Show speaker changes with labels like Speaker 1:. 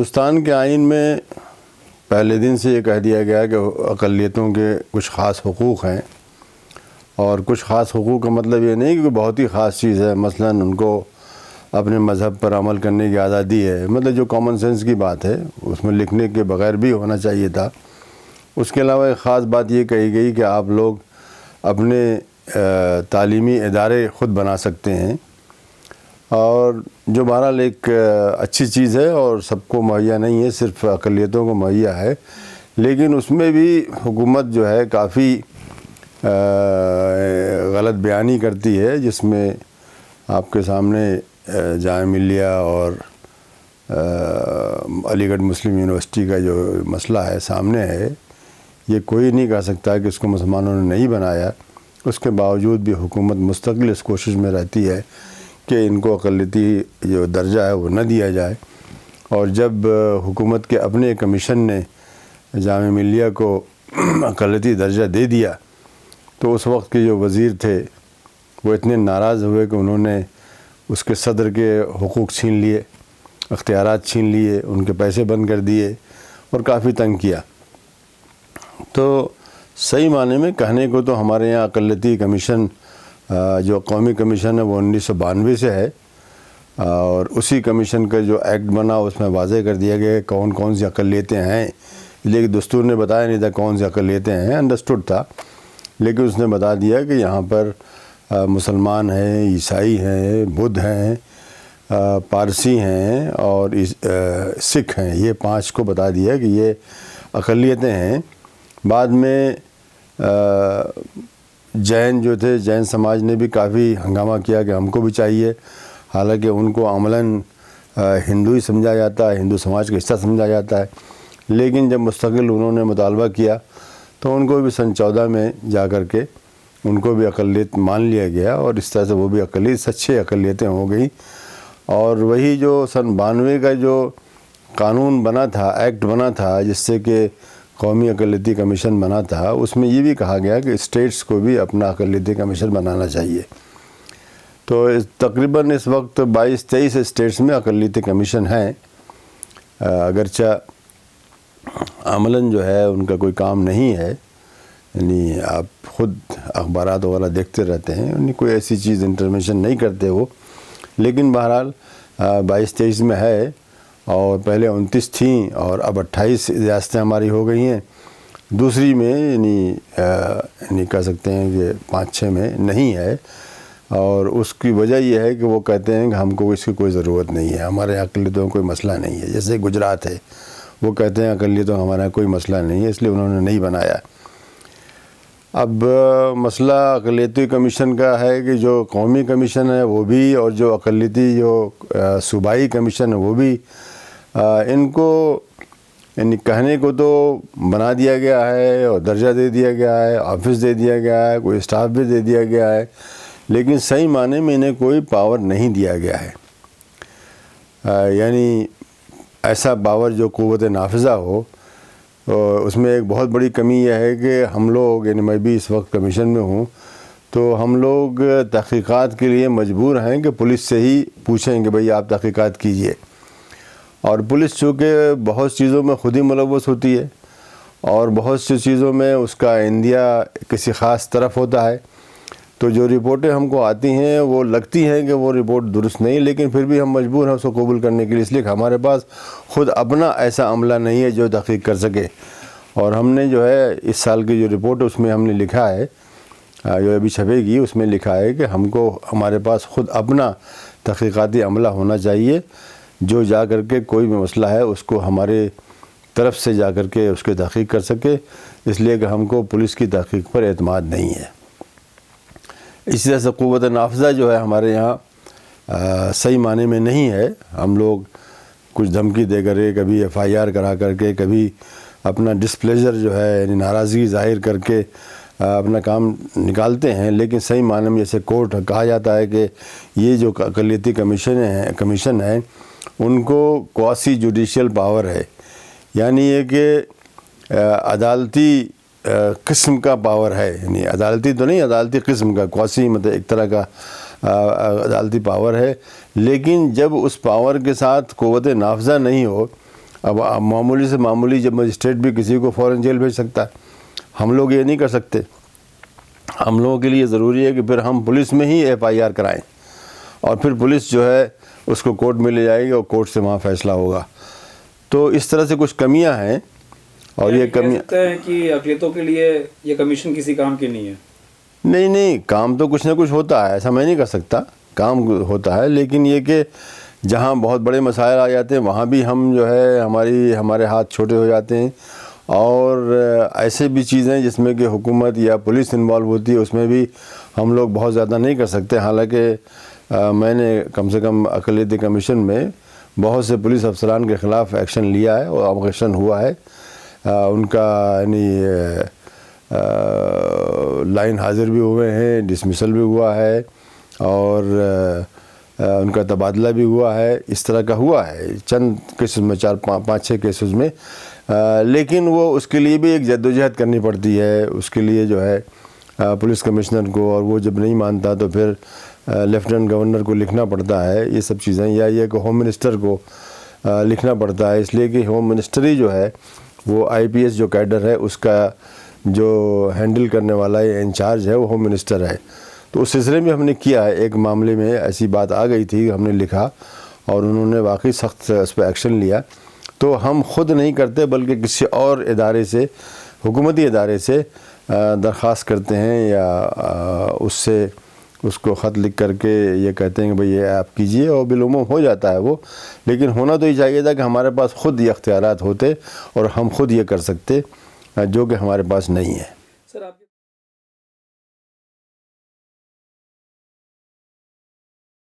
Speaker 1: ہندوستان کے آئین میں پہلے دن سے یہ کہہ دیا گیا کہ اقلیتوں کے کچھ خاص حقوق ہیں، اور کچھ خاص حقوق کا مطلب یہ نہیں کہ بہت ہی خاص چیز ہے، مثلا ان کو اپنے مذہب پر عمل کرنے کی آزادی ہے، مطلب جو کامن سینس کی بات ہے اس میں لکھنے کے بغیر بھی ہونا چاہیے تھا۔ اس کے علاوہ ایک خاص بات یہ کہی گئی کہ آپ لوگ اپنے تعلیمی ادارے خود بنا سکتے ہیں، اور جو بہرحال ایک اچھی چیز ہے اور سب کو مہیا نہیں ہے، صرف اقلیتوں کو مہیا ہے، لیکن اس میں بھی حکومت جو ہے کافی غلط بیانی کرتی ہے، جس میں آپ کے سامنے جامعہ ملیہ اور علی گڑھ مسلم یونیورسٹی کا جو مسئلہ ہے سامنے ہے۔ یہ کوئی نہیں کہہ سکتا کہ اس کو مسلمانوں نے نہیں بنایا، اس کے باوجود بھی حکومت مستقل اس کوشش میں رہتی ہے کہ ان کو اقلیتی جو درجہ ہے وہ نہ دیا جائے۔ اور جب حکومت کے اپنے کمیشن نے جامعہ ملیہ کو اقلیتی درجہ دے دیا تو اس وقت کے جو وزیر تھے وہ اتنے ناراض ہوئے کہ انہوں نے اس کے صدر کے حقوق چھین لیے، اختیارات چھین لیے، ان کے پیسے بند کر دیے اور کافی تنگ کیا۔ تو صحیح معنی میں کہنے کو تو ہمارے یہاں اقلیتی کمیشن جو قومی کمیشن ہے وہ 1992 سے ہے، اور اسی کمیشن کا جو ایکٹ بنا اس میں واضح کر دیا گیا کہ کون کون سی اقلیتیں ہیں، لیکن دستور نے بتایا نہیں تھا کون سی اقلیتیں ہیں، انڈرسٹوڈ تھا، لیکن اس نے بتا دیا کہ یہاں پر مسلمان ہیں، عیسائی ہیں، بدھ ہیں، پارسی ہیں اور سکھ ہیں، یہ 5 کو بتا دیا کہ یہ اقلیتیں ہیں۔ بعد میں جین جو تھے، جین سماج نے بھی کافی ہنگامہ کیا کہ ہم کو بھی چاہیے، حالانکہ ان کو عملاً ہندو ہی سمجھا جاتا ہے، ہندو سماج کا حصہ سمجھا جاتا ہے، لیکن جب مستقل انہوں نے مطالبہ کیا تو ان کو بھی سن 14 میں جا کر کے ان کو بھی اقلیت مان لیا گیا، اور اس طرح سے وہ بھی اقلیت 6 اقلیتیں ہو گئیں۔ اور وہی جو سن 92 کا جو قانون بنا تھا، ایکٹ بنا تھا، جس سے کہ قومی اقلیتی کمیشن بنا تھا، اس میں یہ بھی کہا گیا کہ اسٹیٹس کو بھی اپنا اقلیتی کمیشن بنانا چاہیے۔ تو تقریباً اس وقت 22-23 اسٹیٹس میں اقلیتی کمیشن ہیں، اگرچہ عملاً جو ہے ان کا کوئی کام نہیں ہے، یعنی آپ خود اخبارات وغیرہ دیکھتے رہتے ہیں، یعنی کوئی ایسی چیز انٹرمنشن نہیں کرتے وہ، لیکن بہرحال 22-23 میں ہے، اور پہلے 29 تھیں اور اب 28 ریاستیں ہماری ہو گئی ہیں۔ دوسری میں یعنی کہہ سکتے ہیں کہ 5-6 میں نہیں ہے، اور اس کی وجہ یہ ہے کہ وہ کہتے ہیں کہ ہم کو اس کی کوئی ضرورت نہیں ہے، ہمارے اقلیتوں کا کوئی مسئلہ نہیں ہے، جیسے گجرات ہے، وہ کہتے ہیں اقلیتوں کا ہمارا کوئی مسئلہ نہیں ہے، اس لیے انہوں نے نہیں بنایا۔ اب مسئلہ اقلیتی کمیشن کا ہے کہ جو قومی کمیشن ہے وہ بھی، اور جو اقلیتی جو صوبائی کمیشن ہے وہ بھی، ان کو یعنی کہنے کو تو بنا دیا گیا ہے اور درجہ دے دیا گیا ہے، آفس دے دیا گیا ہے، کوئی اسٹاف بھی دے دیا گیا ہے، لیکن صحیح معنی میں انہیں کوئی پاور نہیں دیا گیا ہے۔ یعنی ایسا پاور جو قوت نافذہ ہو، اس میں ایک بہت بڑی کمی یہ ہے کہ ہم لوگ، یعنی میں بھی اس وقت کمیشن میں ہوں، تو ہم لوگ تحقیقات کے لیے مجبور ہیں کہ پولیس سے ہی پوچھیں کہ بھئی آپ تحقیقات کیجئے، اور پولیس چونکہ بہت چیزوں میں خود ہی ملوث ہوتی ہے، اور بہت سی چیزوں میں اس کا عندیہ کسی خاص طرف ہوتا ہے، تو جو رپورٹیں ہم کو آتی ہیں وہ لگتی ہیں کہ وہ رپورٹ درست نہیں، لیکن پھر بھی ہم مجبور ہیں اس کو قبول کرنے کے لیے، اس لیے کہ ہمارے پاس خود اپنا ایسا عملہ نہیں ہے جو تحقیق کر سکے۔ اور ہم نے جو ہے اس سال کی جو رپورٹ اس میں ہم نے لکھا ہے، جو ابھی چھپے گی، اس میں لکھا ہے کہ ہم کو ہمارے پاس خود اپنا تحقیقاتی عملہ ہونا چاہیے، جو جا کر کے کوئی بھی مسئلہ ہے اس کو ہمارے طرف سے جا کر کے اس کی تحقیق کر سکے، اس لیے کہ ہم کو پولیس کی تحقیق پر اعتماد نہیں ہے۔ اسی طرح سے قوت نافذہ جو ہے ہمارے یہاں صحیح معنی میں نہیں ہے، ہم لوگ کچھ دھمکی دے کر کے، کبھی FIR کرا کر کے، کبھی اپنا ڈسپلیجر جو ہے یعنی ناراضگی ظاہر کر کے اپنا کام نکالتے ہیں، لیکن صحیح معنی میں جیسے کورٹ کہا جاتا ہے کہ یہ جو اقلیتی کمیشن ہے ان کو کواسی جوڈیشل پاور ہے، یعنی یہ کہ عدالتی قسم کا پاور ہے، یعنی عدالتی تو نہیں، عدالتی قسم کا، کواسی مطلب ایک طرح کا عدالتی پاور ہے، لیکن جب اس پاور کے ساتھ قوت نافذہ نہیں ہو اب معمولی سے معمولی جب مجسٹریٹ بھی کسی کو فوراً جیل بھیج سکتا ہے، ہم لوگ یہ نہیں کر سکتے. ہم لوگوں کے لیے ضروری ہے کہ پھر ہم پولیس میں ہی FIR کرائیں اور پھر پولیس جو ہے اس کو کورٹ میں لے جائے گی اور کورٹ سے وہاں فیصلہ ہوگا. تو اس طرح سے کچھ کمیاں ہیں. اور یہ
Speaker 2: کہہ سکتے ہیں کہ اقلیتوں کے لیے یہ کمیشن کسی کام کی نہیں ہے.
Speaker 1: نہیں، کام تو کچھ نہ کچھ ہوتا ہے، ایسا میں نہیں کر سکتا، کام ہوتا ہے، لیکن یہ کہ جہاں بہت بڑے مسائل آ جاتے ہیں وہاں بھی ہم جو ہے ہمارے ہاتھ چھوٹے ہو جاتے ہیں. اور ایسے بھی چیزیں جس میں کہ حکومت یا پولیس انوالو ہوتی ہے اس میں بھی ہم لوگ بہت زیادہ نہیں کر سکتے. حالانکہ میں نے کم سے کم اقلیتی کمیشن میں بہت سے پولیس افسران کے خلاف ایکشن لیا ہے اور ایکشن ہوا ہے. ان کا یعنی لائن حاضر بھی ہوئے ہیں، ڈسمسل بھی ہوا ہے اور ان کا تبادلہ بھی ہوا ہے. اس طرح کا ہوا ہے چند کیسز میں، 4-5-6 کیسز میں. لیکن وہ اس کے لیے بھی ایک جدوجہد کرنی پڑتی ہے. اس کے لیے جو ہے پولیس کمشنر کو، اور وہ جب نہیں مانتا تو پھر لیفٹیننٹ گورنر کو لکھنا پڑتا ہے یہ سب چیزیں، یا یہ کہ ہوم منسٹر کو لکھنا پڑتا ہے. اس لیے کہ ہوم منسٹر ہی جو ہے وہ IPS جو کیڈر ہے اس کا جو ہینڈل کرنے والا انچارج ہے وہ ہوم منسٹر ہے. تو اس سلسلے میں ہم نے کیا ہے. ایک معاملے میں ایسی بات آ گئی تھی، ہم نے لکھا اور انہوں نے واقعی سخت اس پہ ایکشن لیا. تو ہم خود نہیں کرتے بلکہ کسی اور ادارے سے، حکومتی ادارے سے درخواست کرتے ہیں یا اس کو خط لکھ کر کے یہ کہتے ہیں کہ بھئی یہ آپ کیجئے، اور بالعموم ہو جاتا ہے وہ. لیکن ہونا تو یہ چاہیے تھا کہ ہمارے پاس خود یہ اختیارات ہوتے اور ہم خود یہ کر سکتے، جو کہ ہمارے پاس نہیں ہے.
Speaker 2: سر آپ